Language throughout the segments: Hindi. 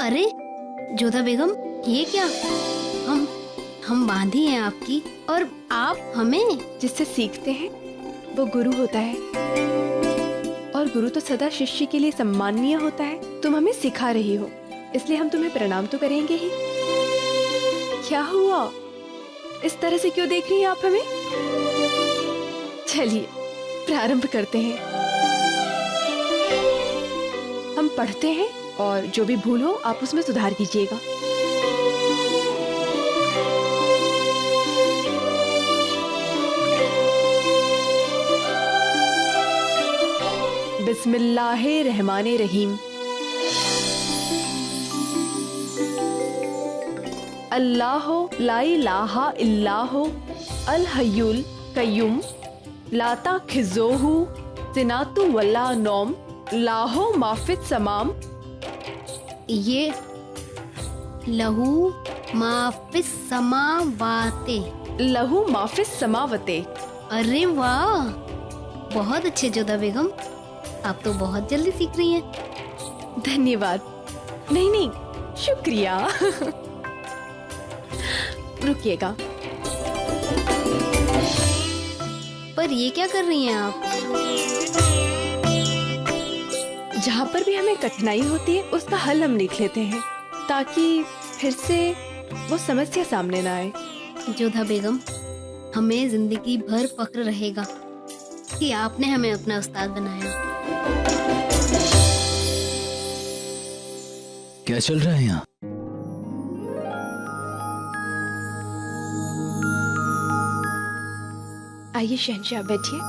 अरे जोधा बेगम, ये क्या? हम बांधी हैं आपकी और आप हमें। जिससे सीखते हैं वो गुरु होता है, और गुरु तो सदा शिष्य के लिए सम्माननीय होता है। तुम हमें सिखा रही हो, इसलिए हम तुम्हें प्रणाम तो करेंगे ही। क्या हुआ, इस तरह से क्यों देख रही हैं आप हमें? चलिए प्रारंभ करते हैं। हम पढ़ते हैं और जो भी भूल हो आप उसमें सुधार कीजिएगा। बिस्मिल्लाहिर्रहमानिर्रहीम। अल्लाह ला इलाहा इल्लाहु अल हय्युल कय्यूम ला ताखिज़ुहु सिनातु वला नौम लाहु माफिस समाम। ये लहू माफिस समावाते। लहू माफिस समावते। अरे वाह, बहुत अच्छे जोधा बेगम, आप तो बहुत जल्दी सीख रही हैं। धन्यवाद। नहीं, शुक्रिया। रुकिएगा। पर ये क्या कर रही हैं आप? जहाँ पर भी हमें कठिनाई होती है उसका हल हम लिख लेते हैं, ताकि फिर से वो समस्या सामने ना आए। जोधा बेगम, हमें जिंदगी भर फक्र रहेगा कि आपने हमें अपना उस्ताद बनाया। क्या चल रहा है यहाँ? आइए शहंशाह, बैठिए।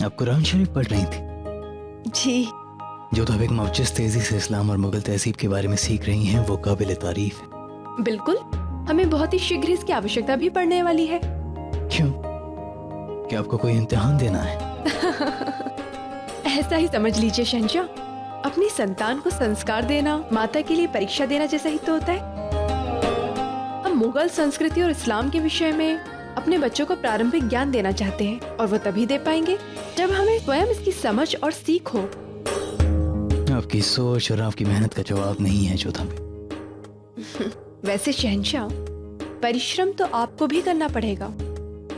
आप कुरान शरीफ पढ़ रही थी? जी। जोधा बेगम, आप जिस तेजी से इस्लाम और मुगल तहजीब के बारे में सीख रही हैं वो काबिल तारीफ है। बिल्कुल, हमें बहुत ही शीघ्र इसकी आवश्यकता भी पड़ने वाली है। क्यों? क्या आपको कोई इम्तिहान देना है? ऐसा ही समझ लीजिए शहंशाह, अपनी संतान को संस्कार देना माता के लिए परीक्षा देना जैसा ही तो होता है। हम मुगल संस्कृति और इस्लाम के विषय में अपने बच्चों को प्रारंभिक ज्ञान देना चाहते हैं, और वो तभी दे पाएंगे जब हमें स्वयं इसकी समझ और सीख हो। आपकी सोच और आपकी मेहनत का जवाब नहीं है जोधा बेगम। वैसे शहंशाह, परिश्रम तो आपको भी करना पड़ेगा।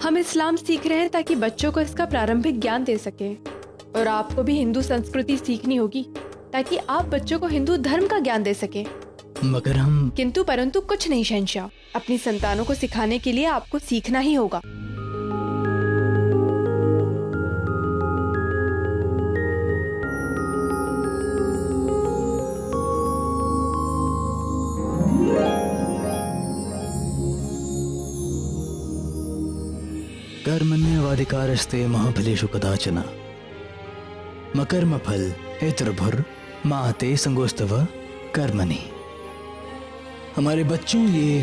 हम इस्लाम सीख रहे हैं ताकि बच्चों को इसका प्रारंभिक ज्ञान दे सके, और आपको भी हिंदू संस्कृति सीखनी होगी ताकि आप बच्चों को हिंदू धर्म का ज्ञान दे सके। मगर हम किंतु परंतु कुछ नहीं शहंशाह, अपनी संतानों को सिखाने के लिए आपको सीखना ही होगा। कर्मण्यवाधिकारस्ते महाफलेषु कदाचन मकर्मफल हेतुर्भुर माते संगोस्तव कर्मणि। हमारे बच्चों, ये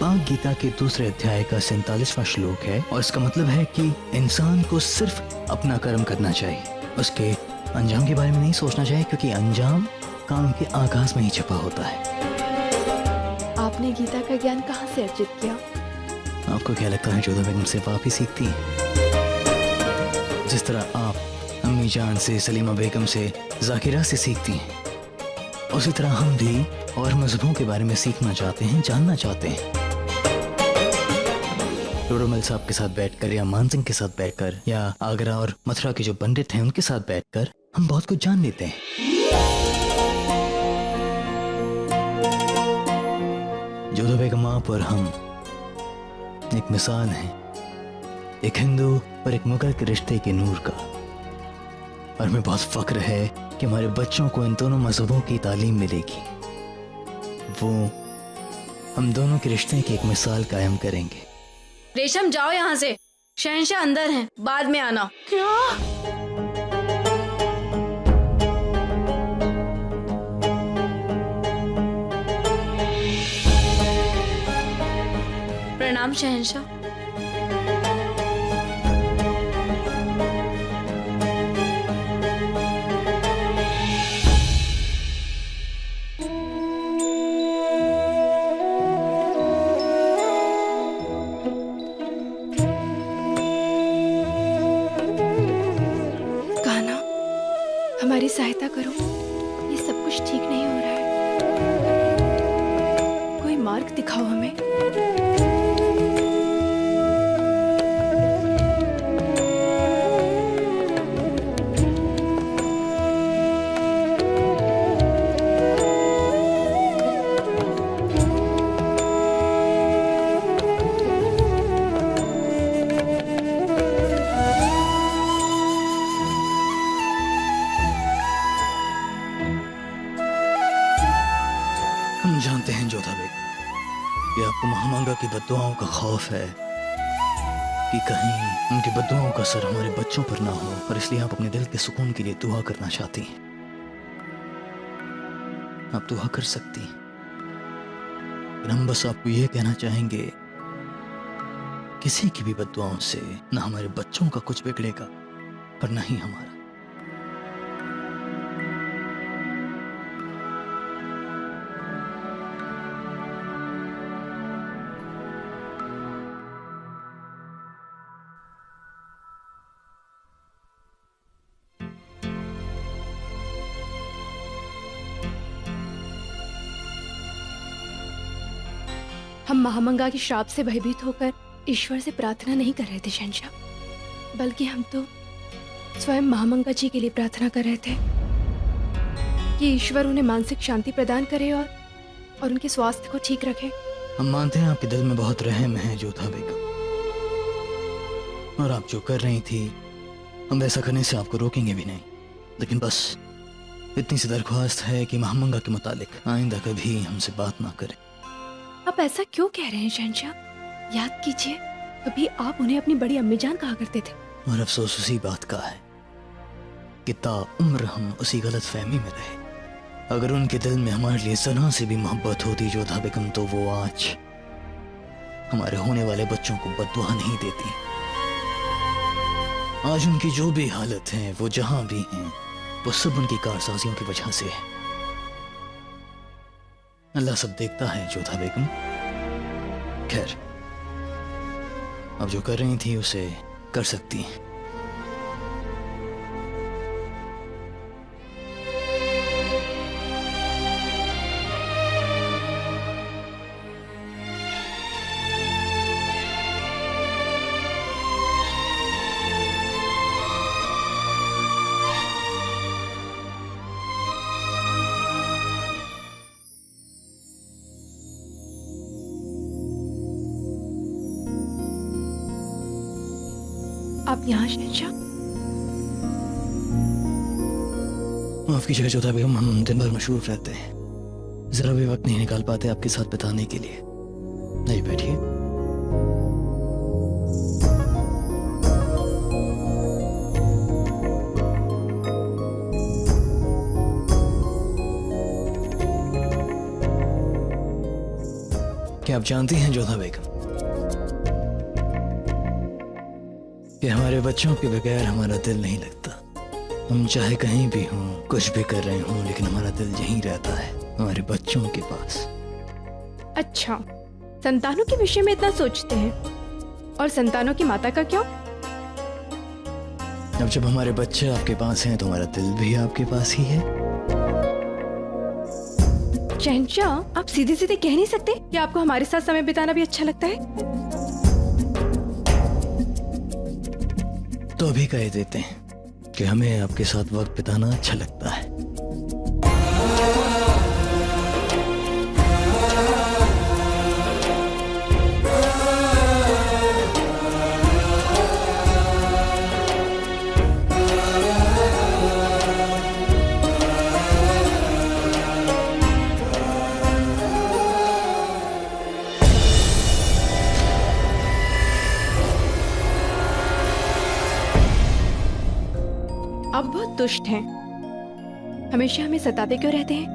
पाक गीता के दूसरे अध्याय का 47वां श्लोक है, और इसका मतलब है कि इंसान को सिर्फ अपना कर्म करना चाहिए, उसके अंजाम के बारे में नहीं सोचना चाहिए, क्योंकि अंजाम काम के आगाज में ही छुपा होता है। आपने गीता का ज्ञान कहाँ से अर्जित किया? आपको क्या लगता है जोधा बेगम सिर्फ आप ही सीखती हैं? जिस तरह आप अम्मी जान से, सलीमा बेगम से, जाकिरा से सीखती हैं, उसी तरह हम भी और मजहबों के बारे में सीखना चाहते हैं, जानना चाहते हैं। डोडोमल साहब के साथ बैठकर, या मानसिंह के साथ बैठकर, या आगरा और मथुरा के जो पंडित हैं उनके साथ बैठकर हम बहुत कुछ जान लेते हैं। जोधा बेगम, आप और हम एक मिसाल है, एक हिंदू और एक मुगल के रिश्ते के नूर का, और हमें बहुत फक्र है कि हमारे बच्चों को इन दोनों मजहबों की तालीम मिलेगी। वो हम दोनों के रिश्ते की एक मिसाल कायम करेंगे। रेशम, जाओ यहाँ से। शहंशाह अंदर हैं, बाद में आना। क्या? प्रणाम शहंशाह। हमारी सहायता करो, ये सब कुछ ठीक नहीं हो रहा है। कोई मार्ग दिखाओ हमें। हम जानते हैं जोधा बेगम कि आपको महामंगा की बद्दुआओं का खौफ है कि कहीं उनकी बद्दुआओं का असर हमारे बच्चों पर ना हो, और इसलिए आप अपने दिल के सुकून के लिए दुआ करना चाहती हैं। आप दुआ कर सकती हैं, लेकिन हम बस आपको यह कहना चाहेंगे, किसी की भी बद्दुआओं से ना हमारे बच्चों का कुछ बिगड़ेगा और ना ही हमारा। हम महामंगा के श्राप से भयभीत होकर ईश्वर से प्रार्थना नहीं कर रहे थे शहंशाह, बल्कि हम तो स्वयं महामंगा जी के लिए प्रार्थना कर रहे थे कि ईश्वर उन्हें मानसिक शांति प्रदान करे और उनके स्वास्थ्य को ठीक रखे। हम मानते हैं आपके दिल में बहुत रहम है जोधा बेगम, और आप जो कर रही थी हम वैसा करने से आपको रोकेंगे भी नहीं, लेकिन बस इतनी सी दरख्वास्त है कि महामंगा के मुतालिक आइंदा कभी हमसे बात ना करें। आप ऐसा क्यों कह रहे हैं शहंशाह? याद कीजिए, कभी आप उन्हें अपनी बड़ी अम्मीजान कहा करते थे। और अफसोस उसी बात का है कि ताउम्र हम उसी गलत फहमी में रहे। अगर उनके दिल में हमारे लिए जरा से भी मोहब्बत होती जोधा बेगम, तो वो आज हमारे होने वाले बच्चों को बद्दुआ नहीं देती। आज उनकी जो भी हालत है, वो जहां भी हैं, वो सब उनकी कारसाजियों की वजह से है। अल्लाह सब देखता है जोधा बेगम। खैर, अब जो कर रही थी उसे कर सकती हैं। आप यहाँ शहंशाह? माफ कीजिएगा जोधा बेगम, हम दिन भर मशरूफ रहते हैं, जरा भी वक्त नहीं निकाल पाते आपके साथ बिताने के लिए। नहीं, बैठिए। क्या आप जानती हैं जोधा बेगम कि हमारे बच्चों के बगैर हमारा दिल नहीं लगता। हम चाहे कहीं भी हों, कुछ भी कर रहे हों, लेकिन हमारा दिल यहीं रहता है, हमारे बच्चों के पास। अच्छा, संतानों के विषय में इतना सोचते हैं, और संतानों की माता का क्यों? अब जब हमारे बच्चे आपके पास हैं तो हमारा दिल भी आपके पास ही है। शहंशाह, आप सीधे सीधे कह नहीं सकते कि आपको हमारे साथ समय बिताना भी अच्छा लगता है? तो अभी कह देते हैं कि हमें आपके साथ वक्त बिताना अच्छा लगता है। आप बहुत दुष्ट हैं, हमेशा हमें सताते क्यों रहते हैं?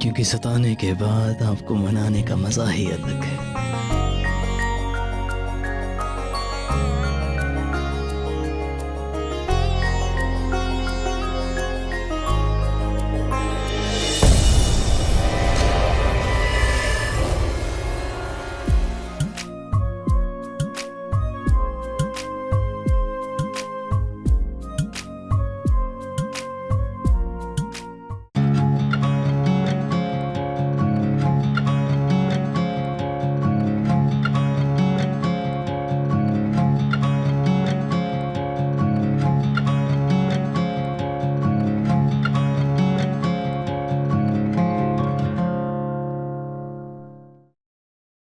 क्योंकि सताने के बाद आपको मनाने का मजा ही अलग है।